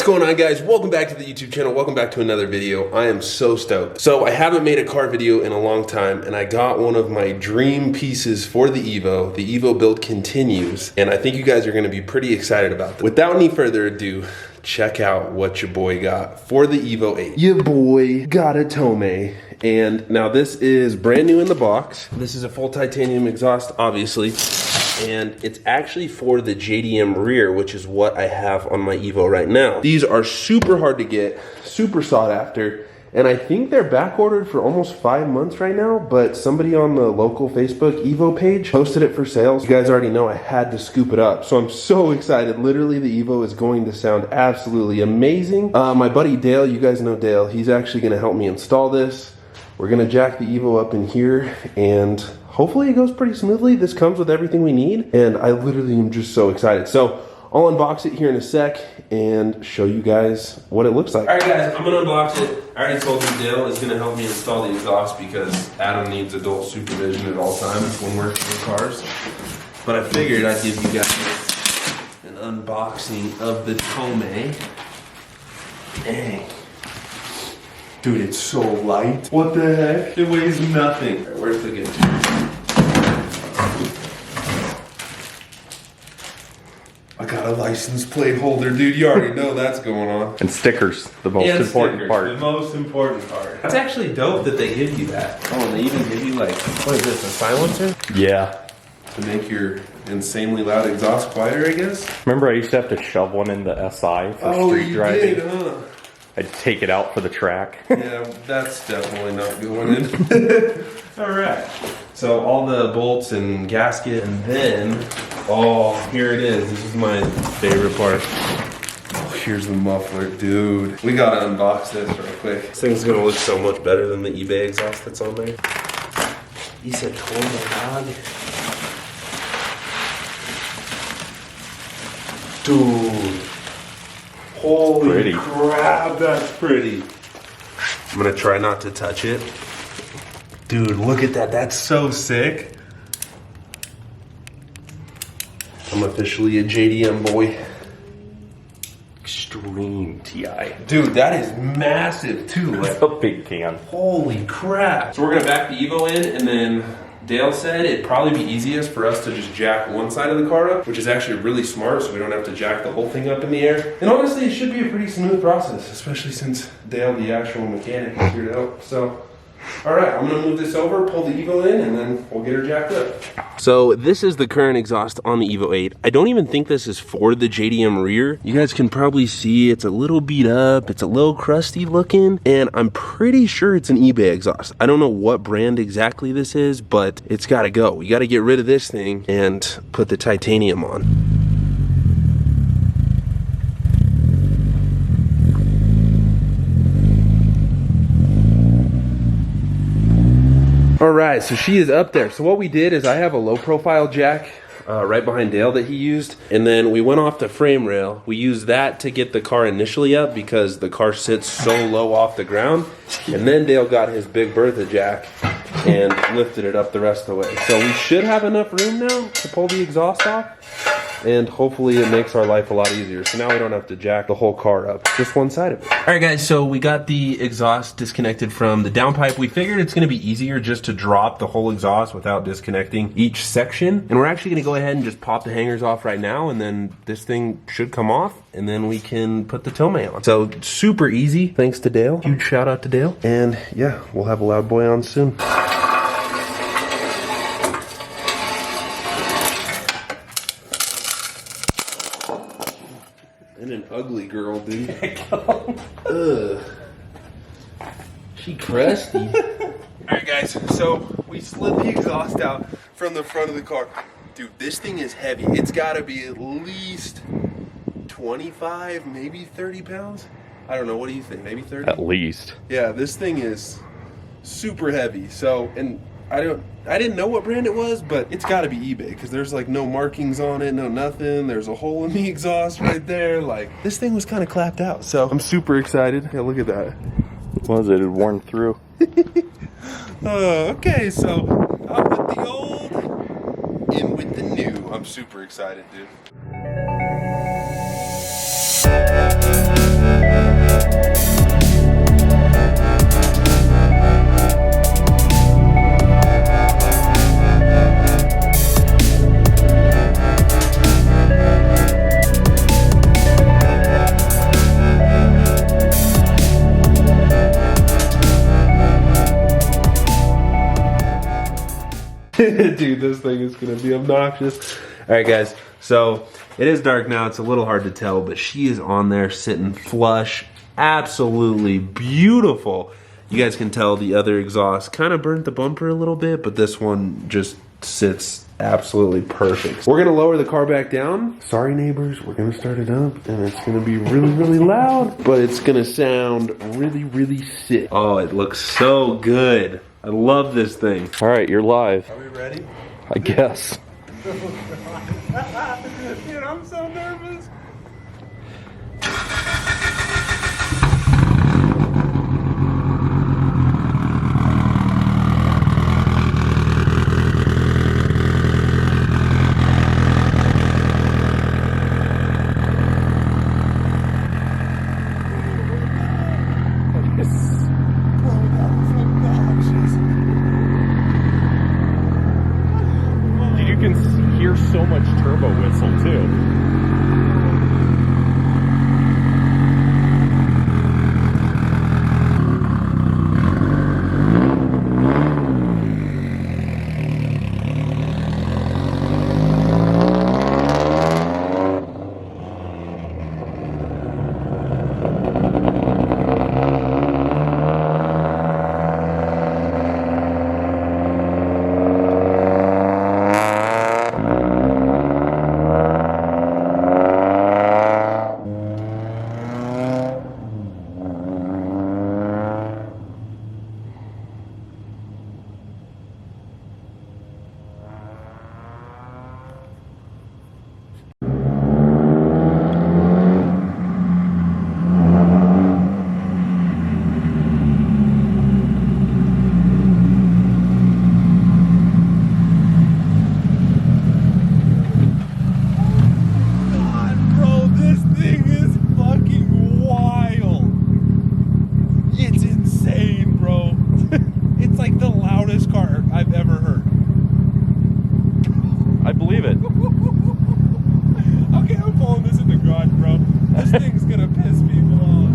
going on, guys? Welcome back to the YouTube channel. Welcome back to another video. I am so stoked. So I haven't made a car video in a long time, and I got one of my dream pieces for the Evo. The Evo build continues, and I think you guys are gonna be pretty excited about this. Without any further ado, check out what your boy got for the Evo 8. Your boy got a Tomei. And now this is brand new in the box. This is a full titanium exhaust, obviously. And it's actually for the JDM rear, which is what I have on my Evo right now. These are super hard to get, super sought after, and I think they're back ordered for almost 5 months right now, but somebody on the local Facebook Evo page posted it for sale. You guys already know I had to scoop it up, so I'm so excited. Literally, the Evo is going to sound absolutely amazing. My buddy Dale, you guys know Dale, he's actually gonna help me install this. We're gonna jack the Evo up in here, and hopefully it goes pretty smoothly. This comes with everything we need, and I literally am just so excited. So I'll unbox it here in a sec and show you guys what it looks like. All right, guys, I'm gonna unbox it. I already told you Dale is gonna help me install the exhaust because Adam needs adult supervision at all times when working on cars. But I figured I'd give you guys an unboxing of the Tomei. Dang. Dude, it's so light. What the heck? It weighs nothing. Right, where's the gift? I got a license plate holder, dude. You already know that's going on. And stickers, the most important part. The most important part. That's actually dope that they give you that. Oh, and they even give you like, what is this, a silencer? Yeah. To make your insanely loud exhaust quieter, I guess? Remember I used to have to shove one in the SI for street driving? Did, huh? I'd take it out for the track. Yeah, that's definitely not going in. All right. So all the bolts and gasket, and then, oh, here it is. This is my favorite part. Oh, here's the muffler, dude. We gotta unbox this real quick. This thing's gonna look so much better than the eBay exhaust that's on there. He said, "Oh my God, dude." Holy crap, that's pretty. I'm gonna try not to touch it. Dude, look at that, that's so sick. I'm officially a JDM boy. Extreme TI. Dude, that is massive too. Like, a big can. Holy crap. So we're gonna back the Evo in, and then Dale said it'd probably be easiest for us to just jack one side of the car up, which is actually really smart, so we don't have to jack the whole thing up in the air. And honestly, it should be a pretty smooth process, especially since Dale, the actual mechanic, is here to help. So, all right, I'm gonna move this over, pull the Evo in, and then we'll get her jacked up. So this is the current exhaust on the Evo 8. I don't even think this is for the JDM rear. You guys can probably see it's a little beat up, it's a little crusty looking, and I'm pretty sure it's an eBay exhaust. I don't know what brand exactly this is, but it's gotta go. We gotta get rid of this thing and put the titanium on. All right, so she is up there. So what we did is I have a low profile jack right behind Dale that he used, and then we went off the frame rail. We used that to get the car initially up because the car sits so low off the ground, and then Dale got his big Bertha jack and lifted it up the rest of the way. So we should have enough room now to pull the exhaust off, and hopefully it makes our life a lot easier. So now we don't have to jack the whole car up, just one side of it. All right, guys, so we got the exhaust disconnected from the downpipe. We figured it's gonna be easier just to drop the whole exhaust without disconnecting each section. And we're actually gonna go ahead and just pop the hangers off right now, and then this thing should come off, and then we can put the Tomei on. So super easy, thanks to Dale. Huge shout out to Dale. And yeah, we'll have a loud boy on soon. And an ugly girl, dude. Ugh. She crusty. Alright guys, so we slid the exhaust out from the front of the car. Dude, this thing is heavy. It's gotta be at least 25, maybe 30 pounds. I don't know, what do you think? Maybe 30? At least. Yeah, this thing is super heavy. So, and I didn't know what brand it was, but it's got to be eBay because there's like no markings on it, no nothing. There's a hole in the exhaust right there. Like, this thing was kind of clapped out. So I'm super excited. Yeah, look at that. What was it? It had worn through. Okay, so out with the old, in with the new. I'm super excited, dude. Dude, this thing is gonna be obnoxious. All right, guys, so it is dark now. It's a little hard to tell, but she is on there sitting flush. Absolutely beautiful. You guys can tell the other exhaust kind of burnt the bumper a little bit, but this one just sits absolutely perfect. We're gonna lower the car back down. Sorry, neighbors, we're gonna start it up, and it's gonna be really, really loud, but it's gonna sound really, really sick. Oh, it looks so good. I love this thing. All right, you're live. Are we ready? I guess. Dude, I'm so nervous. You can hear so much turbo whistle too. I believe it. Okay, I'm pulling this in the garage, bro. This thing's gonna piss people off.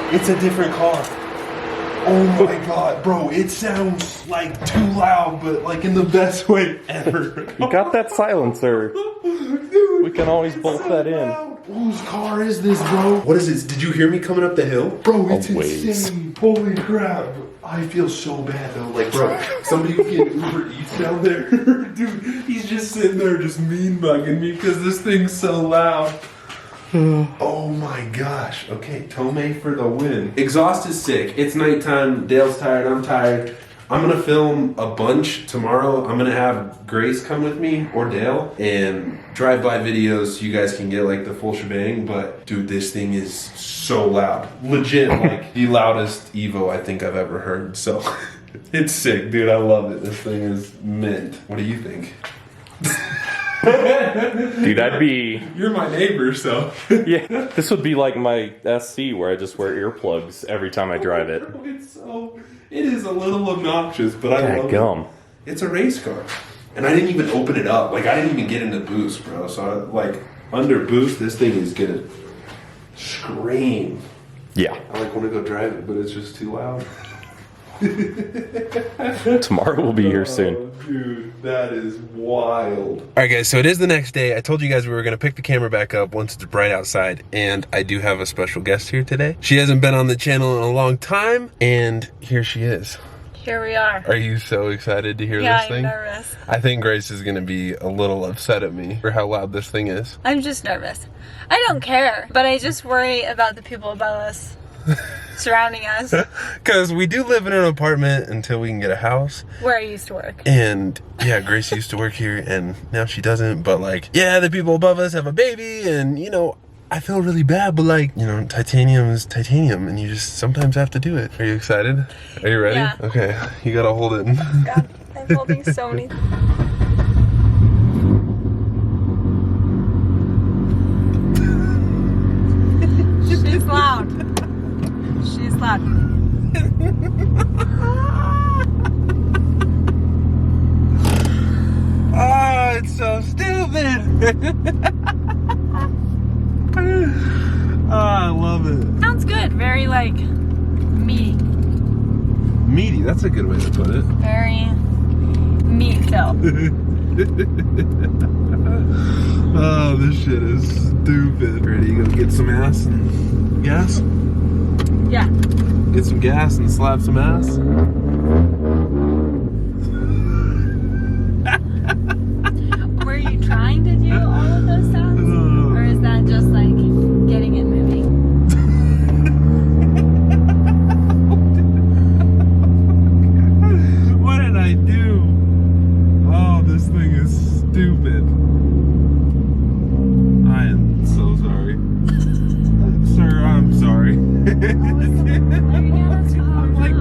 It's a different car. Oh my god, bro, it sounds like too loud, but like in the best way ever. You got that silencer. Dude, We can always bolt so that in. loud. Whose car is this, bro? What is this? Did you hear me coming up the hill? Bro, it's Always. insane. Holy crap. I feel so bad though. Like, bro, somebody can Uber Eats down there. Dude, he's just sitting there just mean bugging me because this thing's so loud. Oh my gosh. Okay, Tomei for the win. Exhaust is sick. It's nighttime. Dale's tired. I'm tired. I'm gonna film a bunch tomorrow. I'm gonna have Grace come with me or Dale and drive-by videos. You guys can get like the full shebang. But dude, this thing is so loud. Legit, like the loudest Evo I think I've ever heard. So it's sick, dude. I love it. This thing is mint. What do you think? Dude, I'd be... You're my neighbor, so... Yeah, this would be like my SC where I just wear earplugs every time I drive it. It is a little obnoxious, but I love Gum. it. It's a race car. And I didn't even open it up. Like, I didn't even get into boost, bro. So, like, under boost, this thing is gonna scream. Yeah. I, like, want to go drive it, but it's just too loud. Tomorrow will be here soon. Oh, dude, that is wild. All right, guys, so it is the next day. I told you guys we were going to pick the camera back up once it's bright outside, and I do have a special guest here today. She hasn't been on the channel in a long time, and here she is. Here we are. Are you so excited to hear Yeah, this thing? I'm nervous. I think Grace is going to be a little upset at me for how loud this thing is. I'm just nervous. I don't care, but I just worry about the people above us. Surrounding us. Because we do live in an apartment until we can get a house. Where I used to work. And yeah, Grace used to work here and now she doesn't. But like, yeah, the people above us have a baby and you know, I feel really bad, but like, you know, titanium is titanium and you just sometimes have to do it. Are you excited? Are you ready? Yeah. Okay, you gotta hold it. God, I'm holding so many. She's loud. She's loud. Oh, it's so stupid. Oh, I love it. Sounds good. Very like meaty. Meaty, that's a good way to put it. Very meat filled. Oh, this shit is stupid. Ready to go get some ass and gas? Yeah. Get some gas and slap some ass? Were you trying to do all of those sounds? Or is that just like getting it moving? What did I do? Oh, this thing is stupid. I am so sorry. Sir, I'm sorry. I'm like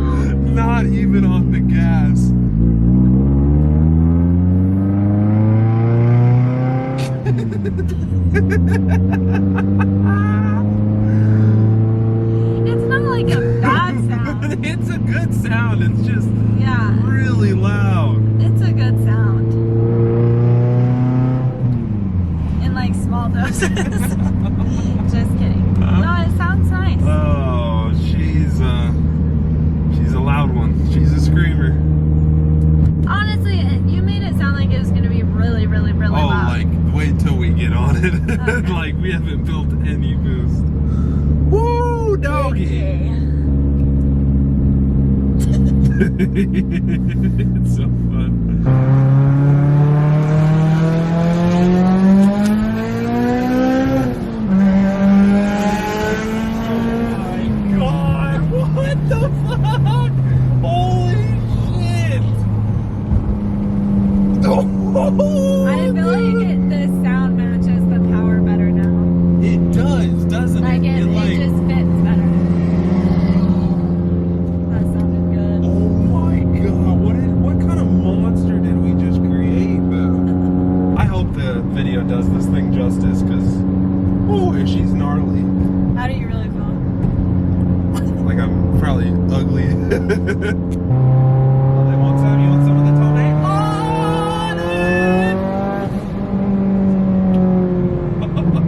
not even on the gas. It's not like a bad sound. It's a good sound. It's just Yeah. really loud. It's a good sound. In like small doses. Just kidding. No, it sounds nice. Oh, she's a loud one. She's a screamer. Honestly, you made it sound like it was gonna be really, really, really Oh, loud. like wait till we get on it. Okay. Like we haven't built any boost. Woo, doggy! It's so fun. God, what the fuck? Holy shit! Oh. I feel like the sound matches the power better now. It does, doesn't Like it? it just fits better. That sounded good. Oh my god, what kind of monster did we just create, though? I hope the video does this thing justice, because, oh, she's gnarly. How do you really feel? Like I'm probably ugly. Oh, they want some? You want some of the Tomei?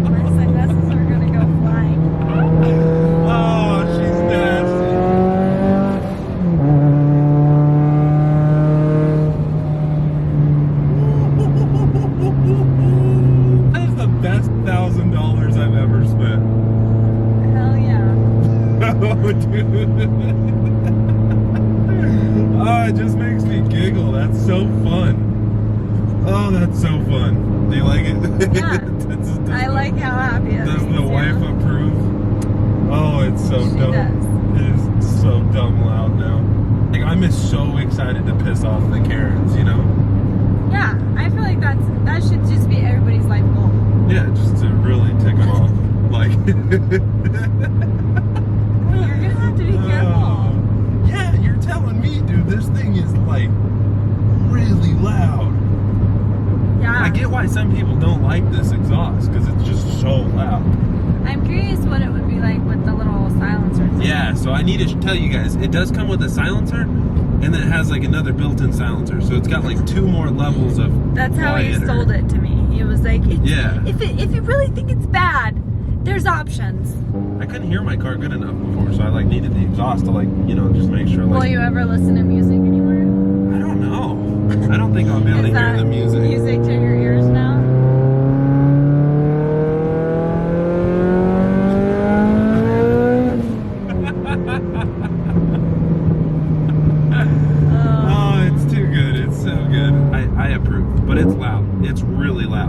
Our sunglasses are gonna go flying. Oh, she's nasty. That is the best $1,000 I've ever spent. Hell yeah. Oh, dude. Oh, it just makes me giggle. That's so fun. Oh, that's so fun. Do you like it? Yeah. I like how happy it Does makes the you. wife approve? Oh, it's so She dumb. does. It is so dumb loud now. Like, I'm just so excited to piss off the Karens, you know? Yeah, I feel like that should just be everybody's life goal. Yeah, just to really tick them off. Like, You're gonna have to be careful. Yeah, you're telling me, dude, this thing is like really loud. Yeah. I get why some people don't like this exhaust because it's just so loud. I'm curious what it would be like with the little silencer thing. Yeah, so I need to tell you guys, it does come with a silencer, and then it has like another built-in silencer. So it's got like 2 more levels of That's how he quieter. sold it to me. He was like, Yeah. if you really think it's bad, there's options. I couldn't hear my car good enough before, so I like needed the exhaust to like, you know, just make sure like. Will you ever listen to music anymore? I don't know. I don't think I'll be able to Is hear that the music. music to your ears now? Oh, it's too good. It's so good. I approve, but it's loud. It's really loud.